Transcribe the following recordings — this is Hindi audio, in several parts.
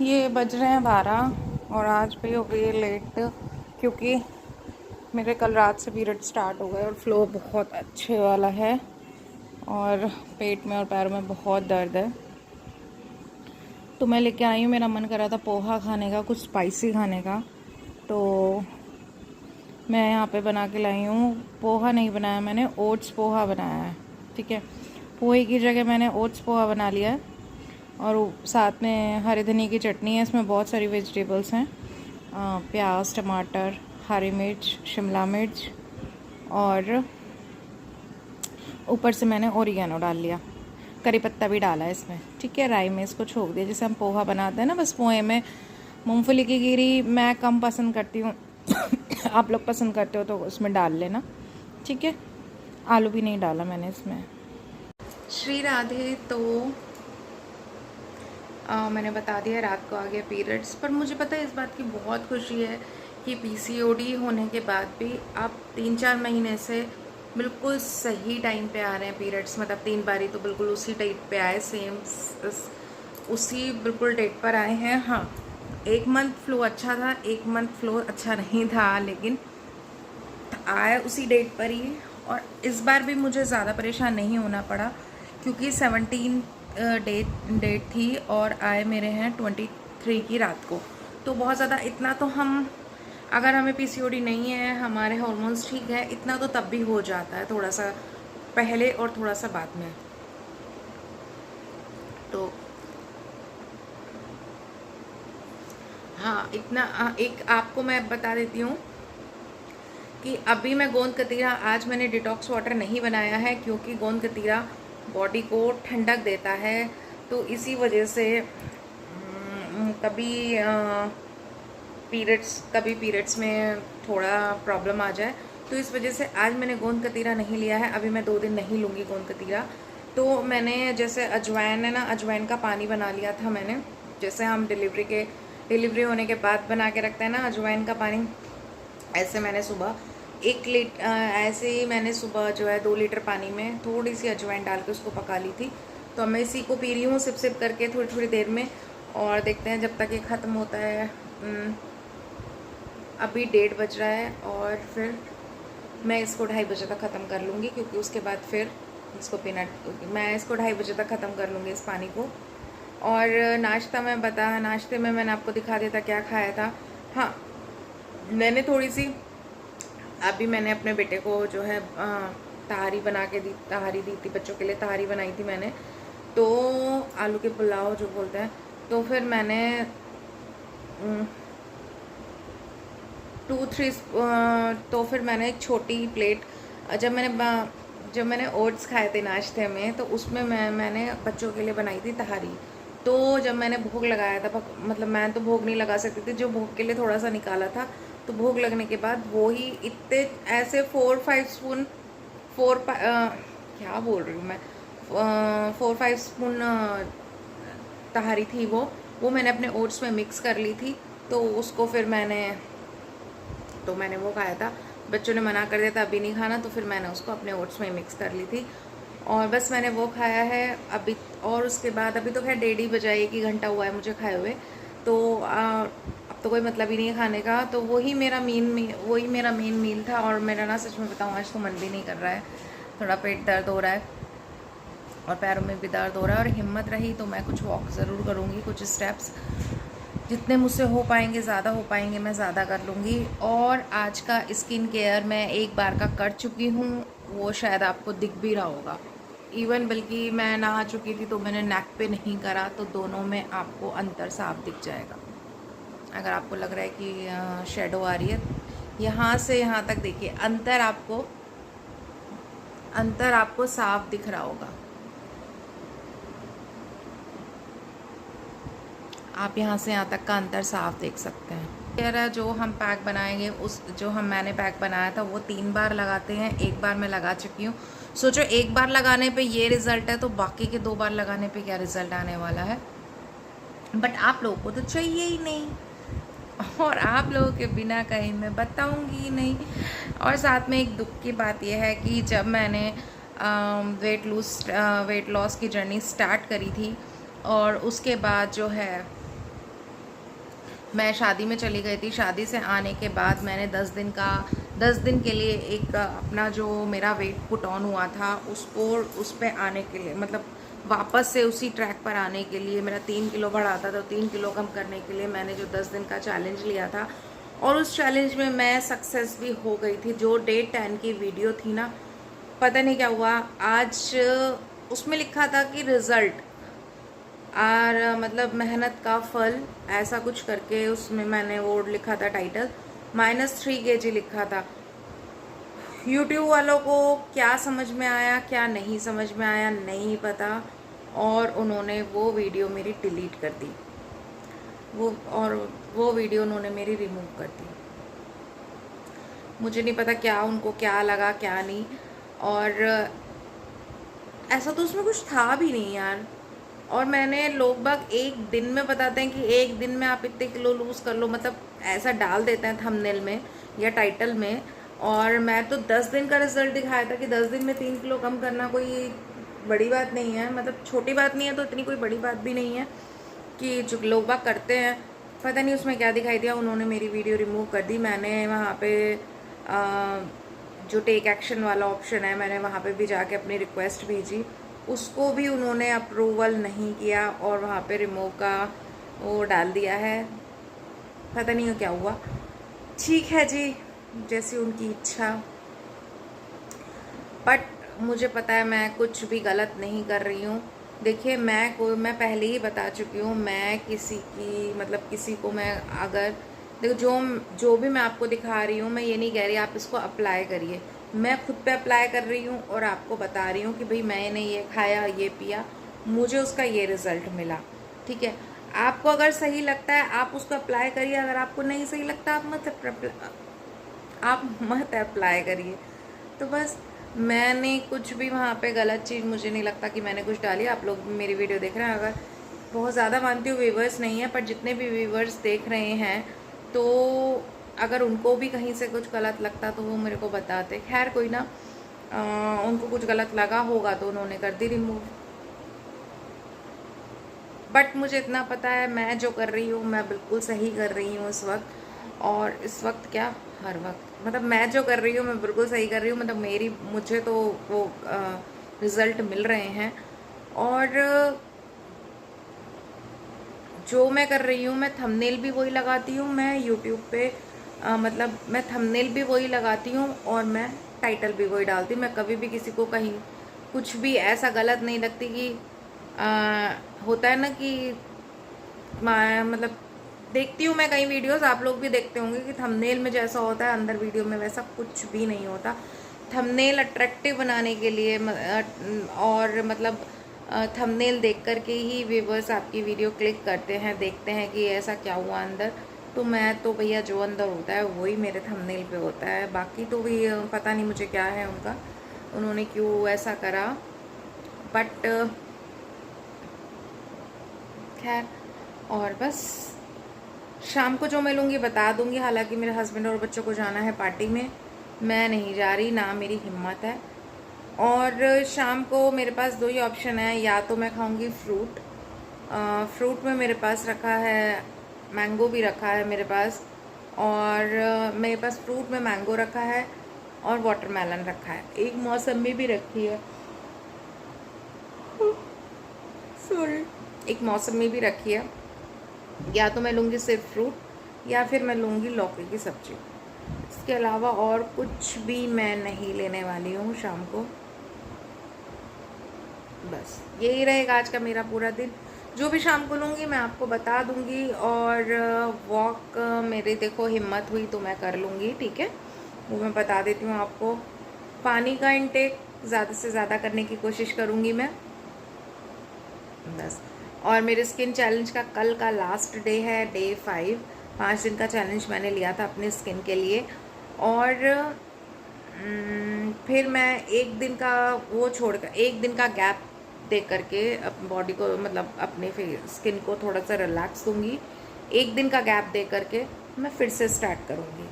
ये बज रहे हैं 12 और आज भी हो गई है लेट, क्योंकि मेरे कल रात से पीरियड स्टार्ट हो गए और फ्लो बहुत अच्छे वाला है और पेट में और पैरों में बहुत दर्द है। तो मैं लेके आई हूँ, मेरा मन कर रहा था पोहा खाने का, कुछ स्पाइसी खाने का, तो मैं यहाँ पे बना के लाई हूँ। पोहा नहीं बनाया मैंने, ओट्स पोहा बनाया है। ठीक है, पोहे की जगह मैंने ओट्स पोहा बना लिया है और साथ में हरी धनिया की चटनी है। इसमें बहुत सारी वेजिटेबल्स हैं, प्याज, टमाटर, हरी मिर्च, शिमला मिर्च और ऊपर से मैंने ओरिगेनो डाल लिया, करी पत्ता भी डाला है इसमें। ठीक है, राई में इसको छोक दिया जैसे हम पोहा बनाते हैं ना। बस पोहे में मूंगफली की गिरी मैं कम पसंद करती हूँ आप लोग पसंद करते हो तो उसमें डाल लेना। ठीक है, आलू भी नहीं डाला मैंने इसमें। श्री राधे। तो मैंने बता दिया रात को आ गया पीरियड्स, पर मुझे पता है इस बात की बहुत खुशी है कि पीसीओडी होने के बाद भी आप 3-4 महीने से बिल्कुल सही टाइम पे आ रहे हैं पीरियड्स। मतलब 3 बारी तो बिल्कुल उसी डेट पे आए, सेम उसी बिल्कुल डेट पर आए हैं। हाँ, 1 मंथ फ्लो अच्छा था, 1 मंथ फ्लो अच्छा नहीं था, लेकिन आया उसी डेट पर ही। और इस बार भी मुझे ज़्यादा परेशान नहीं होना पड़ा, क्योंकि 17 डेट थी और आए मेरे हैं 23 की रात को। तो बहुत ज़्यादा इतना तो हम, अगर हमें पीसीओडी नहीं है, हमारे हार्मोन्स ठीक है, इतना तो तब भी हो जाता है, थोड़ा सा पहले और थोड़ा सा बाद में। तो हाँ, इतना एक आपको मैं बता देती हूँ कि अभी मैं गोंद कतीरा, आज मैंने डिटॉक्स वाटर नहीं बनाया है क्योंकि गोंद कतीरा बॉडी को ठंडक देता है। तो इसी वजह से कभी पीरियड्स में थोड़ा प्रॉब्लम आ जाए, तो इस वजह से आज मैंने गोंद कतीरा नहीं लिया है। अभी मैं 2 दिन नहीं लूँगी गोंद कतीरा। तो मैंने जैसे अजवाइन है ना, अजवाइन का पानी बना लिया था मैंने, जैसे हम डिलीवरी होने के बाद बना के रखते हैं ना अजवाइन का पानी, ऐसे मैंने सुबह 1 लीटर ऐसे ही मैंने सुबह जो है 2 लीटर पानी में थोड़ी सी अजवाइन डाल के उसको पका ली थी। तो मैं इसी को पी रही हूँ सिप सिप करके थोड़ी थोड़ी देर में, और देखते हैं जब तक ये ख़त्म होता है। अभी 1:30 बज रहा है और फिर मैं इसको 2:30 बजे तक ख़त्म कर लूँगी, क्योंकि उसके बाद फिर इसको पीना, मैं इसको 2:30 बजे तक ख़त्म कर लूँगी इस पानी को। और नाश्ते में मैंने आपको दिखा दिया था क्या खाया था। हाँ, मैंने थोड़ी सी, अभी मैंने अपने बेटे को जो है तहारी बना के तहारी दी थी, बच्चों के लिए तहारी बनाई थी मैंने, तो आलू के पुलाव जो बोलते हैं। तो फिर मैंने 2-3 तो फिर मैंने एक छोटी प्लेट, जब मैंने ओट्स खाए थे नाश्ते में, तो उसमें मैंने बच्चों के लिए बनाई थी तहारी। तो जब मैंने भोग लगाया था, मतलब मैं तो भोग नहीं लगा सकती थी, जो भोग के लिए थोड़ा सा निकाला था, तो भोग लगने के बाद वो ही इतने ऐसे 4-5 स्पून, क्या बोल रही हूँ मैं, 4-5 स्पून तहारी थी वो मैंने अपने ओट्स में मिक्स कर ली थी। तो उसको फिर मैंने वो खाया था। बच्चों ने मना कर दिया था अभी नहीं खाना, तो फिर मैंने उसको अपने ओट्स में मिक्स कर ली थी और बस मैंने वो खाया है अभी। और उसके बाद अभी तो खैर 1:30 बजा, 1 ही घंटा हुआ है मुझे खाए हुए, तो अब तो कोई मतलब ही नहीं है खाने का। तो वही मेरा मेन मील था। और मेरा ना, सच में बताऊँ, आज तो मन भी नहीं कर रहा है, थोड़ा पेट दर्द हो रहा है और पैरों में भी दर्द हो रहा है। और हिम्मत रही तो मैं कुछ वॉक ज़रूर करूँगी, कुछ स्टेप्स जितने मुझसे हो पाएंगे, ज़्यादा हो पाएंगे मैं ज़्यादा कर लूँगी। और आज का स्किन केयर मैं एक बार का कर चुकी हूँ, वो शायद आपको दिख भी रहा होगा। इवन बल्कि मैं नहा चुकी थी तो मैंने नेक पे नहीं करा, तो दोनों में आपको अंतर साफ दिख जाएगा। अगर आपको लग रहा है कि शेडो आ रही है, यहाँ से यहाँ तक देखिए, अंतर आपको साफ दिख रहा होगा। आप यहाँ से यहाँ तक का अंतर साफ देख सकते हैं। मेरा जो हम पैक बनाएंगे, मैंने पैक बनाया था वो 3 बार लगाते हैं, 1 बार मैं लगा चुकी हूँ। सोचो 1 बार लगाने पे ये रिज़ल्ट है, तो बाकी के 2 बार लगाने पे क्या रिज़ल्ट आने वाला है। बट आप लोगों को तो चाहिए ही नहीं, और आप लोगों के बिना कहीं मैं बताऊंगी ही नहीं। और साथ में एक दुख की बात यह है कि जब मैंने वेट लॉस की जर्नी स्टार्ट करी थी, और उसके बाद जो है मैं शादी में चली गई थी। शादी से आने के बाद मैंने 10 दिन के लिए एक अपना जो मेरा वेट पुट ऑन हुआ था उसको उस पर आने के लिए, मतलब वापस से उसी ट्रैक पर आने के लिए, मेरा 3 किलो बढ़ा था तो 3 किलो कम करने के लिए मैंने जो 10 दिन का चैलेंज लिया था, और उस चैलेंज में मैं सक्सेस भी हो गई थी। जो डे 10 की वीडियो थी ना, पता नहीं क्या हुआ आज, उसमें लिखा था कि रिज़ल्ट और मतलब मेहनत का फल, ऐसा कुछ करके उसमें मैंने वो लिखा था टाइटल, -3 kg लिखा था। यूट्यूब वालों को क्या समझ में आया क्या नहीं समझ में आया नहीं पता, और उन्होंने वो वीडियो मेरी डिलीट कर दी, वो वीडियो उन्होंने मेरी रिमूव कर दी। मुझे नहीं पता क्या उनको क्या लगा क्या नहीं, और ऐसा तो उसमें कुछ था भी नहीं यार। और मैंने, लोग बाग एक दिन में बताते हैं कि एक दिन में आप इतने किलो लूज़ कर लो, मतलब ऐसा डाल देते हैं थंबनेल में या टाइटल में, और मैं तो 10 दिन का रिजल्ट दिखाया था कि 10 दिन में 3 किलो कम करना कोई बड़ी बात नहीं है, मतलब छोटी बात नहीं है तो इतनी कोई बड़ी बात भी नहीं है कि जो लोग बाग करते हैं। पता नहीं उसमें क्या दिखाई दिया, उन्होंने मेरी वीडियो रिमूव कर दी। मैंने वहाँ पे जो टेक एक्शन वाला ऑप्शन है, मैंने वहाँ पे भी जाके अपनी रिक्वेस्ट भेजी, उसको भी उन्होंने अप्रूवल नहीं किया और वहाँ पे रिमूव का वो डाल दिया है। पता नहीं क्या हुआ, ठीक है जी, जैसी उनकी इच्छा। बट मुझे पता है मैं कुछ भी गलत नहीं कर रही हूँ। देखिए मैं पहले ही बता चुकी हूँ, मैं किसी की, मतलब किसी को मैं अगर, देखो जो भी मैं आपको दिखा रही हूँ, मैं ये नहीं कह रही आप इसको अप्लाई करिए, मैं खुद पे अप्लाई कर रही हूँ और आपको बता रही हूँ कि भाई मैंने ये खाया ये पिया, मुझे उसका ये रिज़ल्ट मिला, ठीक है। आपको अगर सही लगता है आप उसको अप्लाई करिए, अगर आपको नहीं सही लगता आप मत अप्लाई करिए। तो बस मैंने कुछ भी वहाँ पे गलत चीज़, मुझे नहीं लगता कि मैंने कुछ डाली। आप लोग मेरी वीडियो देख रहे हैं, अगर बहुत ज़्यादा मानती हूँ व्यूवर्स नहीं है, पर जितने भी व्यूवर्स देख रहे हैं तो अगर उनको भी कहीं से कुछ गलत लगता तो वो मेरे को बताते। खैर कोई ना, उनको कुछ गलत लगा होगा तो उन्होंने कर दी रिमूव। बट मुझे इतना पता है मैं जो कर रही हूँ मैं बिल्कुल सही कर रही हूँ इस वक्त, और इस वक्त क्या हर वक्त, मतलब मैं जो कर रही हूँ मैं बिल्कुल सही कर रही हूँ। मतलब मुझे तो वो रिज़ल्ट मिल रहे हैं, और जो मैं कर रही हूँ, मैं थंबनेल भी वही लगाती हूँ, मैं यूट्यूब पे मतलब मैं थंबनेल भी वही लगाती हूँ और मैं टाइटल भी वही डालती हूँ। मैं कभी भी किसी को कहीं कुछ भी ऐसा गलत नहीं लगती कि होता है ना कि मतलब देखती हूँ मैं कई वीडियोस, आप लोग भी देखते होंगे कि थंबनेल में जैसा होता है अंदर वीडियो में वैसा कुछ भी नहीं होता। थंबनेल अट्रैक्टिव बनाने के लिए और मतलब थंबनेल देख कर के ही व्यूवर्स आपकी वीडियो क्लिक करते हैं, देखते हैं कि ऐसा क्या हुआ अंदर। तो मैं तो भैया जो अंदर होता है वही मेरे थंबनेल पे होता है, बाकी तो भी पता नहीं मुझे क्या है उनका, उन्होंने क्यों ऐसा करा। बट खैर, और बस शाम को जो मिलूँगी बता दूँगी। हालांकि मेरे हस्बैंड और बच्चों को जाना है पार्टी में, मैं नहीं जा रही, ना मेरी हिम्मत है। और शाम को मेरे पास दो ही ऑप्शन है, या तो मैं खाऊंगी फ्रूट, फ्रूट में मेरे पास रखा है मैंगो भी रखा है मेरे पास, और मेरे पास फ्रूट में मैंगो रखा है और वाटरमेलन रखा है, एक मौसमी भी रखी है, सॉरी, एक मौसमी भी रखी है। या तो मैं लूँगी सिर्फ फ्रूट या फिर मैं लूँगी लौकी की सब्ज़ी, इसके अलावा और कुछ भी मैं नहीं लेने वाली हूँ शाम को। बस यही रहेगा आज का मेरा पूरा दिन, जो भी शाम को लूँगी मैं आपको बता दूँगी। और वॉक मेरी देखो हिम्मत हुई तो मैं कर लूँगी, ठीक है, वो मैं बता देती हूँ आपको। पानी का इंटेक ज़्यादा से ज़्यादा करने की कोशिश करूँगी मैं, बस। और मेरे स्किन चैलेंज का कल का लास्ट डे है, डे 5, 5 दिन का चैलेंज मैंने लिया था अपने स्किन के लिए। और फिर मैं एक दिन का वो छोड़कर, एक दिन का गैप दे करके बॉडी को, मतलब अपने स्किन को थोड़ा सा रिलैक्स दूंगी। एक दिन का गैप दे करके मैं फिर से स्टार्ट करूँगी,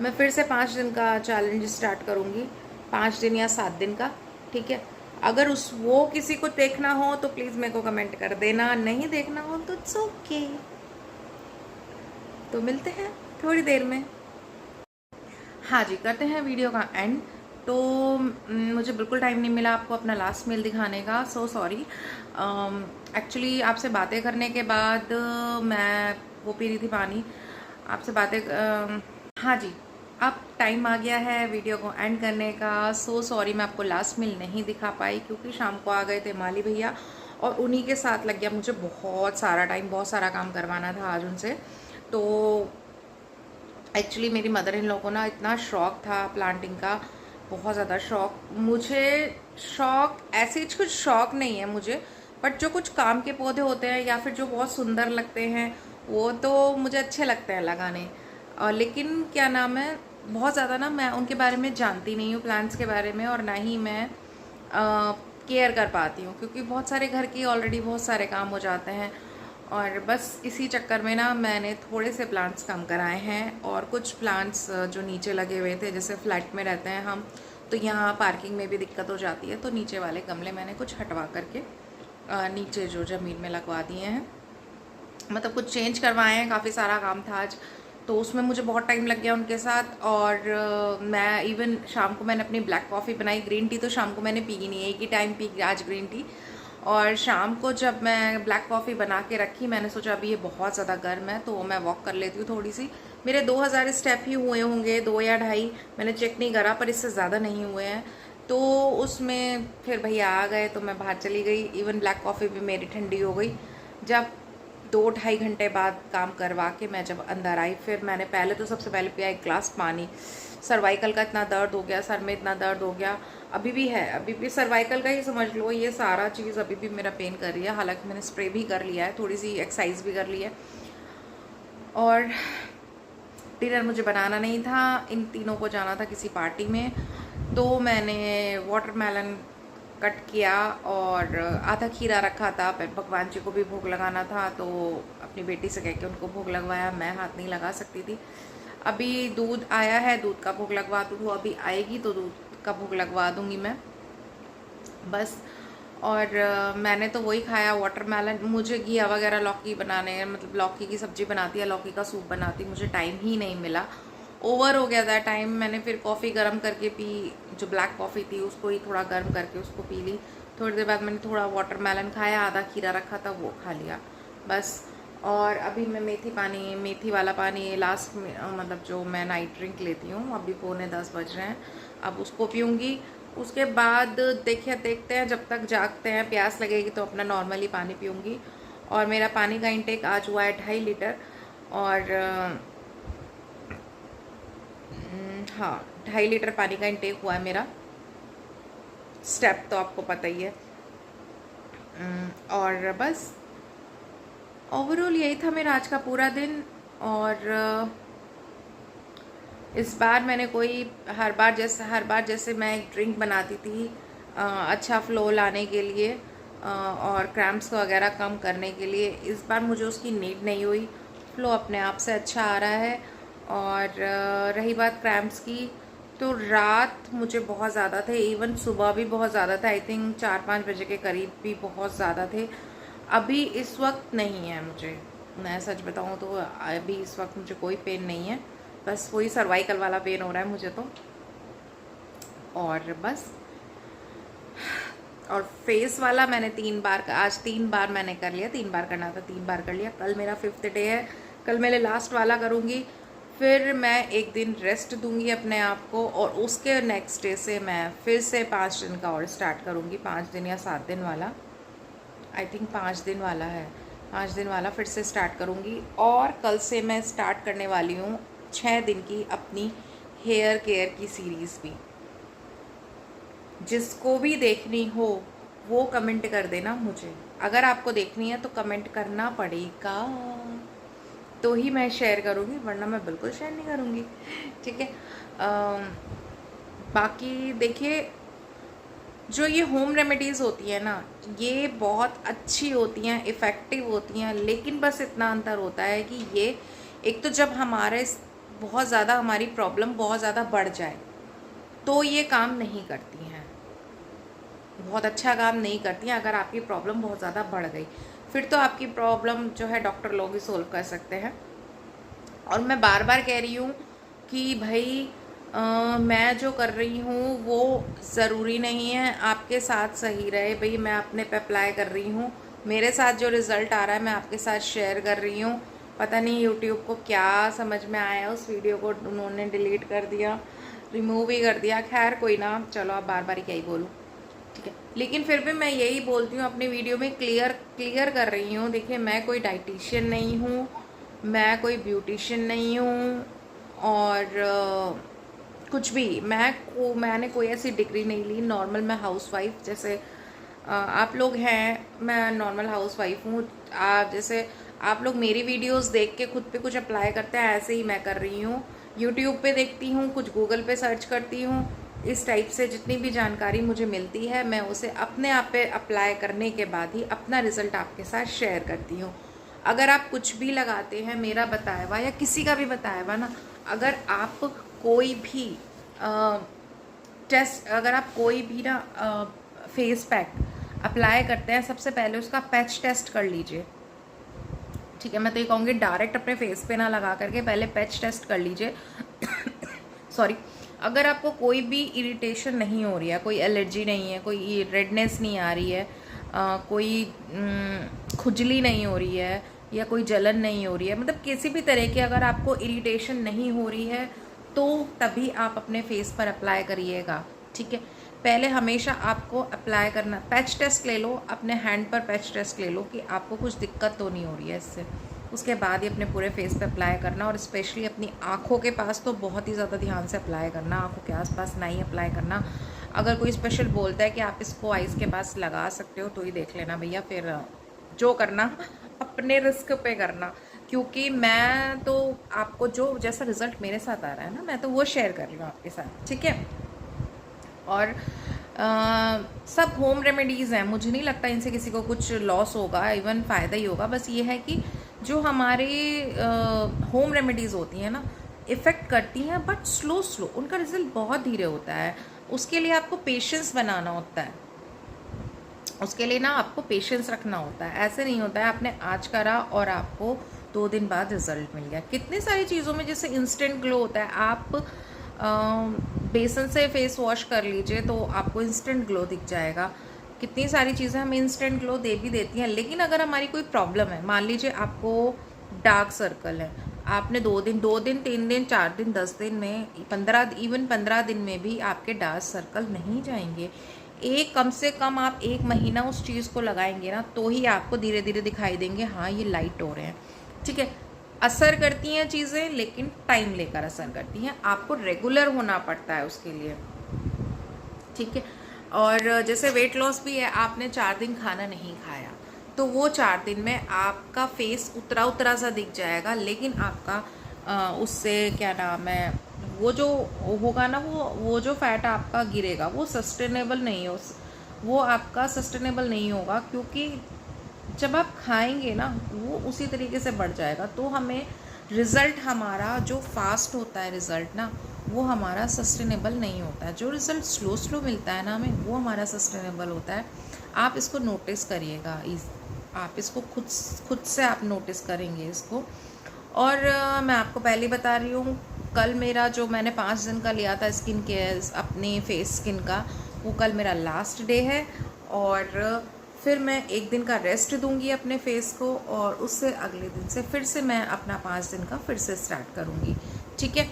मैं फिर से 5 दिन का चैलेंज स्टार्ट करूँगी, 5 दिन या 7 दिन का, ठीक है। अगर वो किसी को देखना हो तो प्लीज़ मेरे को कमेंट कर देना, नहीं देखना हो तो इट्स ओके। तो मिलते हैं थोड़ी देर में। हाँ जी, करते हैं वीडियो का एंड। तो मुझे बिल्कुल टाइम नहीं मिला आपको अपना लास्ट मील दिखाने का, सो सॉरी। एक्चुअली आपसे बातें करने के बाद मैं वो पी रही थी पानी, आपसे बातें हाँ जी, अब टाइम आ गया है वीडियो को एंड करने का। सो सॉरी, मैं आपको लास्ट मील नहीं दिखा पाई क्योंकि शाम को आ गए थे माली भैया और उन्हीं के साथ लग गया मुझे बहुत सारा टाइम, बहुत सारा काम करवाना था आज उनसे। तो एक्चुअली मेरी मदर इन लॉ को ना इतना शौक था प्लांटिंग का, बहुत ज़्यादा शौक। मुझे शौक ऐसे कुछ शौक नहीं है मुझे, बट जो कुछ काम के पौधे होते हैं या फिर जो बहुत सुंदर लगते हैं वो तो मुझे अच्छे लगते हैं लगाने। लेकिन क्या नाम है, बहुत ज़्यादा ना मैं उनके बारे में जानती नहीं हूँ, प्लांट्स के बारे में, और ना ही मैं केयर कर पाती हूँ क्योंकि बहुत सारे घर की ऑलरेडी बहुत सारे काम हो जाते हैं। और बस इसी चक्कर में ना मैंने थोड़े से प्लांट्स कम कराए हैं, और कुछ प्लांट्स जो नीचे लगे हुए थे, जैसे फ्लैट में रहते हैं हम तो यहाँ पार्किंग में भी दिक्कत हो जाती है, तो नीचे वाले गमले मैंने कुछ हटवा करके नीचे जो ज़मीन में लगवा दिए हैं, मतलब कुछ चेंज करवाए हैं। काफ़ी सारा काम था आज, तो उसमें मुझे बहुत टाइम लग गया उनके साथ। और मैं इवन शाम को मैंने अपनी ब्लैक कॉफ़ी बनाई, ग्रीन टी तो शाम को मैंने पी ही नहीं, एक ही टाइम पी आज ग्रीन टी। और शाम को जब मैं ब्लैक कॉफ़ी बना के रखी, मैंने सोचा अभी ये बहुत ज़्यादा गर्म है तो मैं वॉक कर लेती हूँ थोड़ी सी। मेरे 2000 स्टेप ही हुए होंगे, 2 या 2.5, मैंने चेक नहीं करा, पर इससे ज़्यादा नहीं हुए हैं। तो उसमें फिर भैया आ गए तो मैं बाहर चली गई। इवन ब्लैक कॉफ़ी भी मेरी ठंडी हो गई। जब 2-2.5 घंटे बाद काम करवा के मैं जब अंदर आई, फिर मैंने पहले तो सबसे पहले पिया एक ग्लास पानी। सर्वाइकल का इतना दर्द हो गया, सर में इतना दर्द हो गया, अभी भी है, अभी भी सर्वाइकल का ही समझ लो, ये सारा चीज़ अभी भी मेरा पेन कर रही है। हालांकि मैंने स्प्रे भी कर लिया है, थोड़ी सी एक्सरसाइज भी कर ली है। और डिनर मुझे बनाना नहीं था, इन तीनों को जाना था किसी पार्टी में, तो मैंने वाटरमेलन कट किया और आधा खीरा रखा था, भगवान जी को भी भोग लगाना था, तो अपनी बेटी से कह के उनको भोग लगवाया, मैं हाथ नहीं लगा सकती थी। अभी दूध आया है, दूध का भोग लगवा दूँ, अभी आएगी तो दूध का भोग लगवा दूँगी मैं बस। और मैंने तो वही खाया वाटरमेलन। मुझे घिया वगैरह लौकी बनाने, मतलब लौकी की सब्ज़ी बनाती है, लौकी का सूप बनाती, मुझे टाइम ही नहीं मिला, ओवर हो गया था टाइम। मैंने फिर कॉफ़ी गर्म करके पी, जो ब्लैक कॉफ़ी थी उसको ही थोड़ा गर्म करके उसको पी ली। थोड़ी देर बाद मैंने थोड़ा वाटरमेलन खाया, आधा खीरा रखा था वो खा लिया बस। और अभी मैं मेथी वाला पानी लास्ट में, मतलब जो मैं नाइट ड्रिंक लेती हूँ, अभी 9:45 बज रहे हैं, अब उसको पीऊँगी। उसके बाद देखते हैं, जब तक जागते हैं प्यास लगेगी तो अपना नॉर्मली पानी पीऊँगी। और मेरा पानी का इंटेक आज हुआ है 2.5 लीटर। और हाँ, 2.5 लीटर पानी का इंटेक हुआ है मेरा। स्टेप तो आपको पता ही है। और बस ओवरऑल यही था मेरा आज का पूरा दिन। और इस बार मैंने कोई हर बार जैसे मैं एक ड्रिंक बनाती थी अच्छा फ्लो लाने के लिए और क्रैम्प्स वगैरह कम करने के लिए, इस बार मुझे उसकी नीड नहीं हुई, फ्लो अपने आप से अच्छा आ रहा है। और रही बात क्रैम्प्स की, तो रात मुझे बहुत ज़्यादा थे, इवन सुबह भी बहुत ज़्यादा था, आई थिंक 4-5 बजे के करीब भी बहुत ज़्यादा थे। अभी इस वक्त नहीं है मुझे, मैं सच बताऊँ तो अभी इस वक्त मुझे कोई पेन नहीं है, बस वही सर्वाइकल वाला पेन हो रहा है मुझे तो। और बस, और फेस वाला मैंने आज 3 बार मैंने कर लिया, 3 बार करना था, 3 बार कर लिया। कल मेरा 5th डे है, कल मैं लास्ट वाला करूँगी, फिर मैं एक दिन रेस्ट दूंगी अपने आप को, और उसके नेक्स्ट डे से मैं फिर से 5 दिन का और स्टार्ट करूँगी, 5 दिन या 7 दिन वाला, आई थिंक 5 दिन वाला है, 5 दिन वाला फिर से स्टार्ट करूँगी। और कल से मैं स्टार्ट करने वाली हूँ 6 दिन की अपनी हेयर केयर की सीरीज़ भी। जिसको भी देखनी हो वो कमेंट कर देना मुझे, अगर आपको देखनी है तो कमेंट करना पड़ेगा, तो ही मैं शेयर करूँगी, वरना मैं बिल्कुल शेयर नहीं करूँगी, ठीक है। बाकी देखिए, जो ये होम रेमेडीज़ होती है ना, ये बहुत अच्छी होती हैं, इफ़ेक्टिव होती हैं, लेकिन बस इतना अंतर होता है कि ये एक तो जब बहुत ज़्यादा हमारी प्रॉब्लम बहुत ज़्यादा बढ़ जाए तो ये काम नहीं करती हैं, बहुत अच्छा काम नहीं करती हैं। अगर आपकी प्रॉब्लम बहुत ज़्यादा बढ़ गई, फिर तो आपकी प्रॉब्लम जो है डॉक्टर लोग ही सोल्व कर सकते हैं, और मैं बार बार कह रही हूँ कि भाई मैं जो कर रही हूँ वो ज़रूरी नहीं है आपके साथ सही रहे। भाई मैं अपने पे अप्लाई कर रही हूँ, मेरे साथ जो रिज़ल्ट आ रहा है मैं आपके साथ शेयर कर रही हूँ। पता नहीं यूट्यूब को क्या समझ में आया, उस वीडियो को उन्होंने डिलीट कर दिया, रिमूव ही कर दिया। खैर कोई ना, चलो अब बार बार क्या ही बोलूँ, ठीक है। लेकिन फिर भी मैं यही बोलती हूँ, अपनी वीडियो में क्लियर कर रही हूँ। देखिए मैं कोई डाइटिशियन नहीं हूँ, मैं कोई ब्यूटिशियन नहीं हूँ, और कुछ भी मैंने कोई ऐसी डिग्री नहीं ली। नॉर्मल मैं हाउसवाइफ जैसे आप लोग हैं, मैं नॉर्मल हाउसवाइफ हूँ। आप जैसे आप लोग मेरी वीडियोस देख के खुद पे कुछ अप्लाई करते हैं, ऐसे ही मैं कर रही हूँ। यूट्यूब पे देखती हूँ, कुछ गूगल पे सर्च करती हूँ, इस टाइप से जितनी भी जानकारी मुझे मिलती है मैं उसे अपने आप पे अप्लाई करने के बाद ही अपना रिज़ल्ट आपके साथ शेयर करती हूँ। अगर आप कुछ भी लगाते हैं मेरा बताया हुआ या किसी का भी बताया हुआ ना, अगर आप कोई भी अगर आप कोई भी ना फेस पैक अप्लाई करते हैं, सबसे पहले उसका पैच टेस्ट कर लीजिए, ठीक है। मैं तो ये कहूँगी डायरेक्ट अपने फेस पे ना लगा करके पहले पैच टेस्ट कर लीजिए। सॉरी। अगर आपको कोई भी इरिटेशन नहीं हो रही है, कोई एलर्जी नहीं है, कोई रेडनेस नहीं आ रही है, कोई खुजली नहीं हो रही है, या कोई जलन नहीं हो रही है, मतलब किसी भी तरह की अगर आपको इरिटेशन नहीं हो रही है तो तभी आप अपने फेस पर अप्लाई करिएगा, ठीक है। पहले हमेशा आपको अप्लाई करना, पैच टेस्ट ले लो, अपने हैंड पर पैच टेस्ट ले लो कि आपको कुछ दिक्कत तो नहीं हो रही है इससे। उसके बाद ही अपने पूरे फेस पे अप्लाई करना, और स्पेशली अपनी आँखों के पास तो बहुत ही ज़्यादा ध्यान से अप्लाई करना, आँखों के आसपास नहीं अप्लाई करना। अगर कोई स्पेशल बोलता है कि आप इसको आइज़ के पास लगा सकते हो तो ही देख लेना भैया, फिर जो करना अपने रिस्क पे करना, क्योंकि मैं तो आपको जो जैसा रिज़ल्ट मेरे साथ आ रहा है ना, मैं तो वो शेयर कर रही हूँ आपके साथ, ठीक है। और सब होम रेमेडीज़ हैं, मुझे नहीं लगता इनसे किसी को कुछ लॉस होगा, इवन फ़ायदा ही होगा। बस ये है कि जो हमारे होम रेमेडीज़ होती हैं ना, इफ़ेक्ट करती हैं बट स्लो स्लो, उनका रिज़ल्ट बहुत धीरे होता है। उसके लिए आपको पेशेंस बनाना होता है, उसके लिए ना आपको पेशेंस रखना होता है। ऐसे नहीं होता है आपने आज करा और आपको 2 दिन बाद रिज़ल्ट मिल गया। कितनी सारी चीज़ों में जैसे इंस्टेंट ग्लो होता है, आप बेसन से फेस वॉश कर लीजिए तो आपको इंस्टेंट ग्लो दिख जाएगा। कितनी सारी चीज़ें हमें इंस्टेंट ग्लो दे भी देती हैं, लेकिन अगर हमारी कोई प्रॉब्लम है, मान लीजिए आपको डार्क सर्कल है, आपने 2 दिन 3 दिन 4 दिन 10 दिन में 15 दिन में भी आपके डार्क सर्कल नहीं जाएंगे। कम से कम आप 1 महीना उस चीज़ को लगाएंगे ना, तो ही आपको धीरे धीरे दिखाई देंगे, हाँ ये लाइट हो रहे हैं, ठीक है। असर करती हैं चीज़ें, लेकिन टाइम लेकर असर करती हैं, आपको रेगुलर होना पड़ता है उसके लिए, ठीक है। और जैसे वेट लॉस भी है, आपने 4 दिन खाना नहीं खाया तो वो 4 दिन में आपका फेस उतरा सा दिख जाएगा, लेकिन आपका उससे क्या नाम है, वो जो होगा ना, वो जो फैट आपका गिरेगा वो सस्टेनेबल नहीं हो, वो आपका सस्टेनेबल नहीं होगा, क्योंकि जब आप खाएंगे ना वो उसी तरीके से बढ़ जाएगा। तो हमें रिज़ल्ट हमारा जो फास्ट होता है रिज़ल्ट ना, वो हमारा सस्टेनेबल नहीं होता है। जो रिज़ल्ट स्लो स्लो मिलता है ना हमें, वो हमारा सस्टेनेबल होता है। आप इसको नोटिस करिएगा, आप इसको खुद से आप नोटिस करेंगे इसको। और मैं आपको पहले बता रही हूँ, कल मेरा जो मैंने 5 दिन का लिया था स्किन केयर अपने फेस स्किन का, वो कल मेरा लास्ट डे है, और फिर मैं 1 दिन का रेस्ट दूंगी अपने फेस को, और उससे अगले दिन से फिर से मैं अपना 5 दिन का फिर से स्टार्ट करूंगी, ठीक है।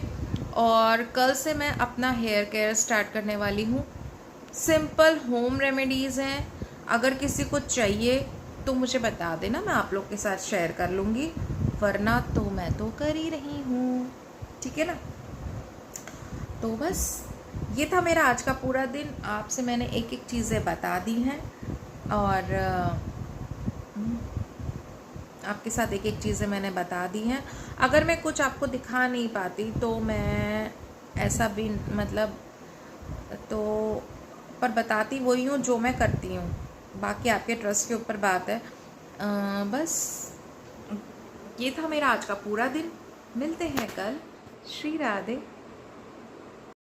और कल से मैं अपना हेयर केयर स्टार्ट करने वाली हूँ। सिंपल होम रेमेडीज़ हैं, अगर किसी को चाहिए तो मुझे बता देना, मैं आप लोग के साथ शेयर कर लूँगी, वरना तो मैं तो कर ही रही हूँ, ठीक है ना। तो बस ये था मेरा आज का पूरा दिन, आपसे मैंने एक एक चीज़ें बता दी हैं, और आपके साथ एक एक चीज़ें मैंने बता दी हैं। अगर मैं कुछ आपको दिखा नहीं पाती तो मैं ऐसा भी मतलब तो पर बताती वही हूँ जो मैं करती हूँ, बाकी आपके ट्रस्ट के ऊपर बात है। बस ये था मेरा आज का पूरा दिन, मिलते हैं कल। श्री राधे।